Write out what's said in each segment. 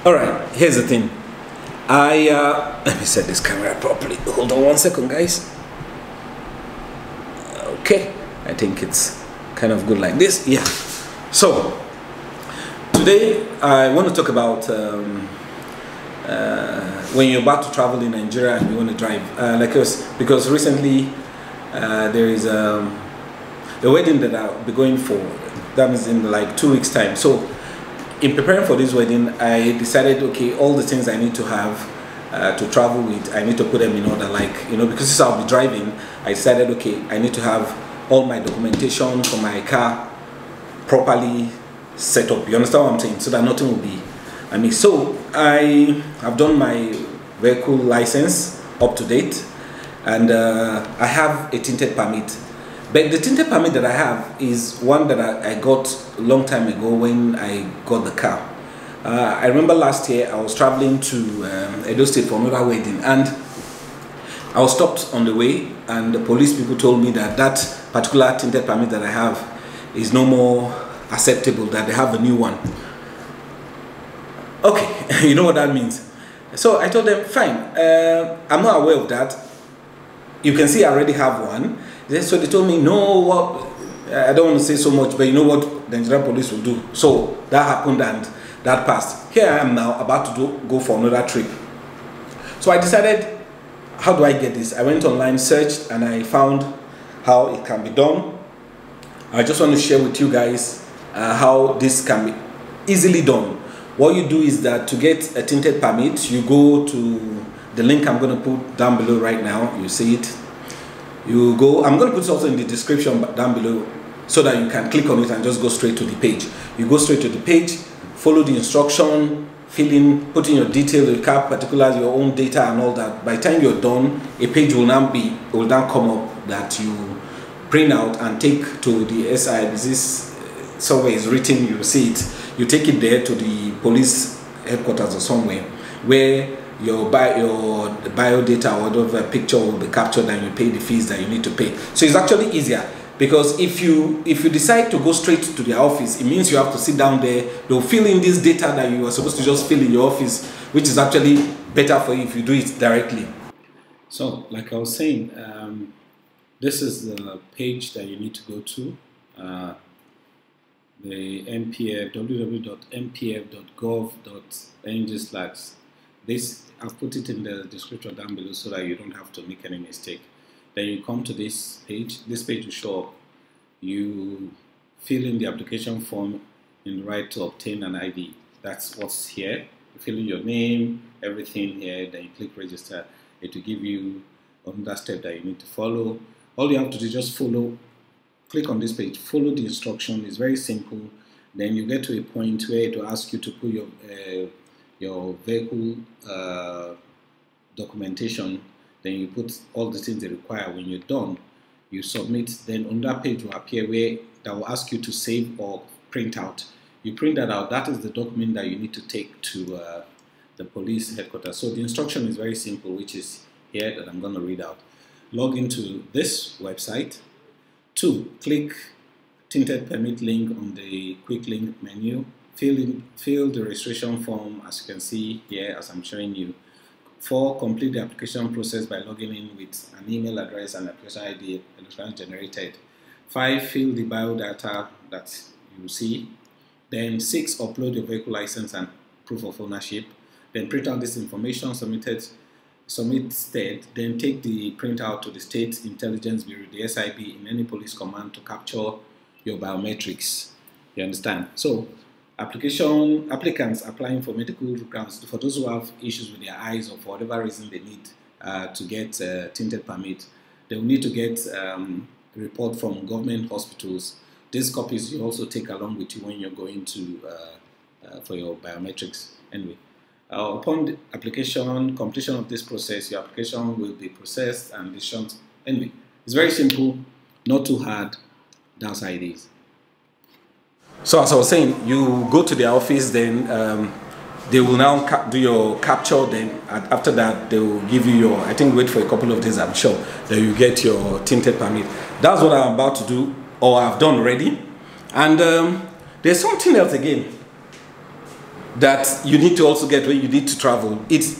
All right, here's the thing. Let me set this camera properly. Hold on 1 second, guys. Okay, I think it's kind of good like this. Yeah. So today I want to talk about when you're about to travel in Nigeria and you want to drive. Because recently there is a wedding that I'll be going for. That is in like 2 weeks' time. So in preparing for this wedding, I decided, okay, all the things I need to have to travel with, I need to put them in order. Like, you know, because I'll be driving, I decided, okay, I need to have all my documentation for my car properly set up. You understand what I'm saying? So that nothing will be amiss. So I have done my vehicle license up to date, and I have a tinted permit. But the tinted permit that I have is one that I got a long time ago when I got the car. I remember last year I was traveling to Edo State for another wedding, and I was stopped on the way, and the police people told me that that particular tinted permit that I have is no more acceptable, that they have a new one. Okay, you know what that means. So I told them, fine, I'm not aware of that. You can see I already have one. So they told me, no, what, I don't want to say so much, but you know what the Nigerian police will do. So that happened and that passed. Here I am now about to go for another trip. So I decided, how do I get this? I went online, searched, and I found how it can be done. I just want to share with you guys how this can be easily done. What you do is that to get a tinted permit, you go to the link I'm going to put down below right now. You see it. You go, I'm going to put it also in the description down below so that you can click on it and just go straight to the page. You go straight to the page, follow the instruction, fill in, put in your details, your car particulars, your own data and all that. By the time you're done, a page will now come up that you print out and take to the SI. This is somewhere is written, you see it. You take it there to the police headquarters or somewhere where your bio data or whatever picture will be captured, and you pay the fees that you need to pay. So it's actually easier, because if you decide to go straight to their office, it means you have to sit down there. They'll fill in this data that you are supposed to just fill in your office, which is actually better for you if you do it directly. So like I was saying, this is the page that you need to go to, the MPF, www.mpf.gov.ng/. This, I've put it in the description down below so that you don't have to make any mistake. Then you come to this page. This page will show up. You fill in the application form in the right to obtain an ID. That's what's here. You fill in your name, everything here. Then you click register. It will give you another step that you need to follow. All you have to do is just follow. Click on this page. Follow the instruction. It's very simple. Then you get to a point where it will ask you to put your vehicle documentation. Then you put all the things they require. When you're done, you submit. Then on that page will appear where that will ask you to save or print out. You print that out. That is the document that you need to take to the police headquarters. So the instruction is very simple, which is here that I'm going to read out. Log into this website. 2. Click tinted permit link on the quick link menu. Fill the registration form as you can see here as I'm showing you. 4. Complete the application process by logging in with an email address and application ID electronically generated. 5. Fill the biodata that you see. Then 6. Upload your vehicle license and proof of ownership. Then print out this information, submit state. Then take the printout to the State Intelligence Bureau, the SIB, in any police command to capture your biometrics. You understand? So applicants applying for medical grounds, for those who have issues with their eyes or for whatever reason they need to get a tinted permit, they will need to get a report from government hospitals. These copies you also take along with you when you're going to for your biometrics. Anyway, upon the completion of this process, your application will be processed and issued. Anyway, it's very simple, not too hard. That's how it is. So as I was saying, you go to their office, then they will now do your capture. Then after that, they will give you your, I think wait for a couple of days, I'm sure, that you get your tinted permit. That's what I'm about to do, or I've done already. And there's something else again. that you need to also get when you need to travel. It's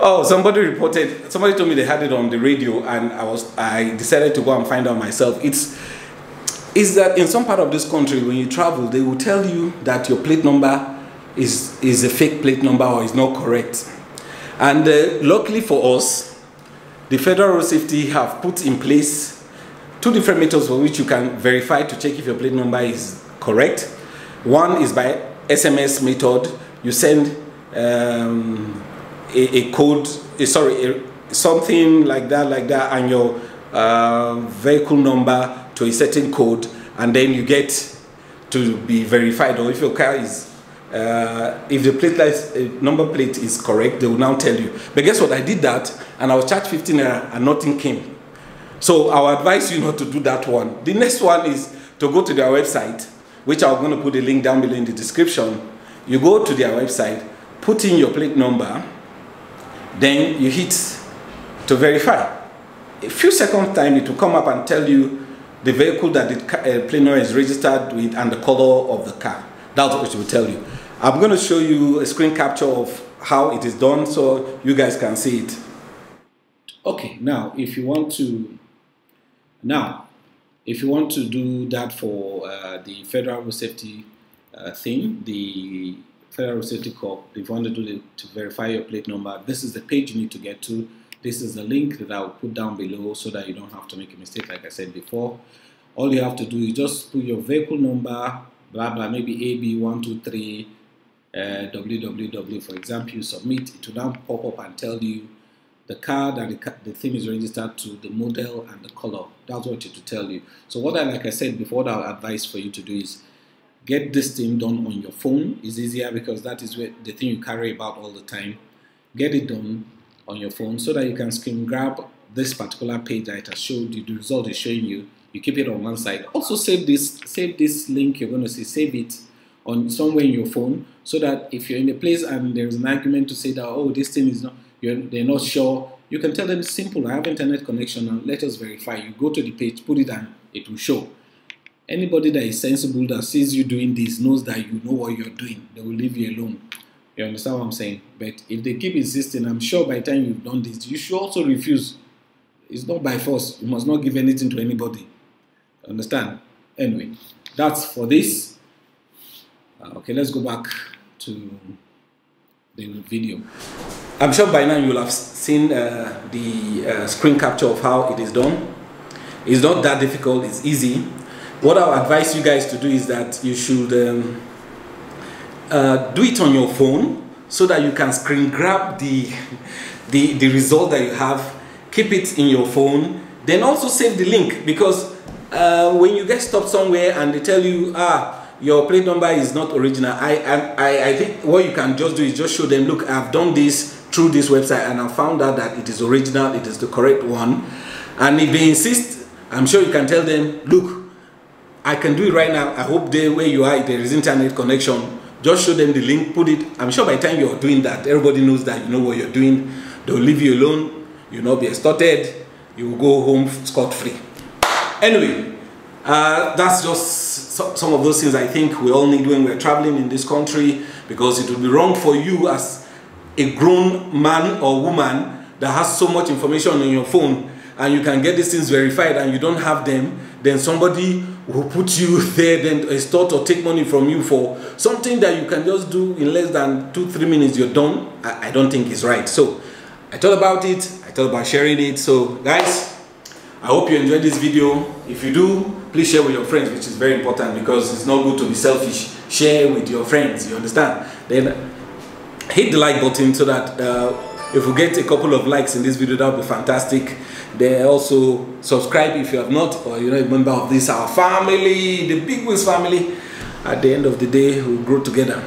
oh, somebody told me they had it on the radio, and I decided to go and find out myself. It's that in some part of this country, when you travel, they will tell you that your plate number is a fake plate number or is not correct. And luckily for us, the Federal Road Safety have put in place 2 different methods for which you can verify to check if your plate number is correct. One is by SMS method. You send a code, something like that, and your vehicle number to a certain code, and then you get to be verified. Or if your car is, if the number plate is correct, they will now tell you. But guess what? I did that, and I was charged 15 naira, and nothing came. So I will advise you not to do that one. The next one is to go to their website, which I'm going to put a link down below in the description. You go to their website, put in your plate number, then you hit to verify. A few seconds time, it will come up and tell you the vehicle that the plate number is registered with and the color of the car. That's what it will tell you. I'm going to show you a screen capture of how it is done so you guys can see it. Okay, now if you want to do that for the Federal Road Safety thing, the Federal Road Safety Corp, if you want to do it to verify your plate number, this is the page you need to get to. This is the link that I'll put down below so that you don't have to make a mistake like I said before. All you have to do is just put your vehicle number, blah blah, maybe AB123 www, for example. You submit, it will now pop up and tell you the car that the thing is registered to, the model and the color. That's what it will tell you. So like I said before, what I would advise for you to do is get this thing done on your phone. It's easier because that is the thing you carry about all the time. Get it done on your phone so that you can screen grab this particular page that it has showed you, the result is showing you. You keep it on one side. Also save this link you're going to see, save it on somewhere in your phone, so that if you're in a place and there's an argument to say that, oh, this thing is not, they're not sure, you can tell them it's simple, I have internet connection and let us verify. You go to the page, put it and it will show. Anybody that is sensible that sees you doing this knows that you know what you're doing. They will leave you alone. You understand what I'm saying? But if they keep insisting, I'm sure by the time you've done this, you should also refuse. It's not by force. You must not give anything to anybody. Understand? Anyway, that's for this. Okay, let's go back to the video. I'm sure by now you will have seen the screen capture of how it is done. It's not that difficult. It's easy. What I would advise you guys to do is that you should do it on your phone so that you can screen grab the result that you have, keep it in your phone, then also save the link, because when you get stopped somewhere and they tell you, your plate number is not original, I think what you can just do is just show them, look, I've done this through this website and I found out that it is original, it is the correct one. And if they insist, I'm sure you can tell them, look, I can do it right now. I hope there where you are, there is internet connection. Just show them the link, put it. I'm sure by the time you're doing that, everybody knows that you know what you're doing. They'll leave you alone. You'll not be extorted. You will go home scot-free. Anyway, that's just some of those things I think we all need when we're traveling in this country, because it would be wrong for you as a grown man or woman that has so much information on your phone and you can get these things verified and you don't have them, then somebody will put you there, then extort or take money from you for something that you can just do in less than 2-3 minutes, you're done. I don't think it's right. So I thought about it, I thought about sharing it. So guys, I hope you enjoyed this video. If you do, please share with your friends, which is very important, because it's not good to be selfish. Share with your friends, you understand? Then hit the like button so that if we get a couple of likes in this video, that would be fantastic. Then also subscribe if you have not, or you're not a member of this, our family, the Bigwillz family. At the end of the day, we'll grow together.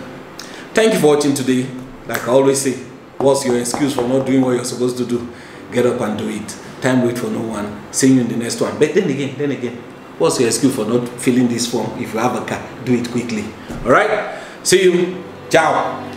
Thank you for watching today. Like I always say, what's your excuse for not doing what you're supposed to do? Get up and do it. Time wait for no one. See you in the next one. But then again, what's your excuse for not filling this form? If you have a car, do it quickly. All right? See you. Ciao.